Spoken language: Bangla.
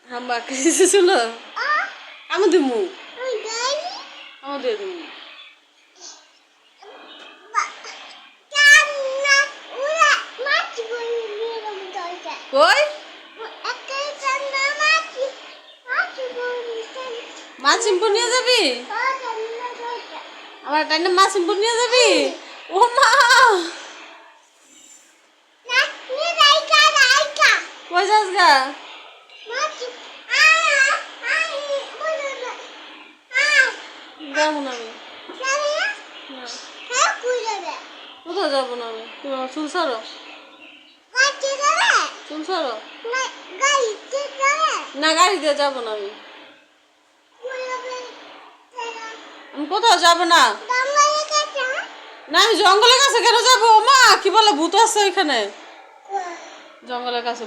হাম্বা কিছু শুনো আমি দিমু আমি দিয়ে দিমু কই মাছ ইম্পুর নিয়ে যাবি আমার টাইনে মাছ ইম্পুর নিয়ে যাবি ও মা কই যাস গা যাবো না আমি কোথাও যাবো না আমি তুমি আমার চুল ছাড়ো চুল ছাড়ো না গাড়ি দিয়ে যাবো না আমি আমি কোথাও যাবো না না আমি জঙ্গলের কাছে কেন যাবো মা কি বলে ভূত আছে এখানে জঙ্গলের কাছে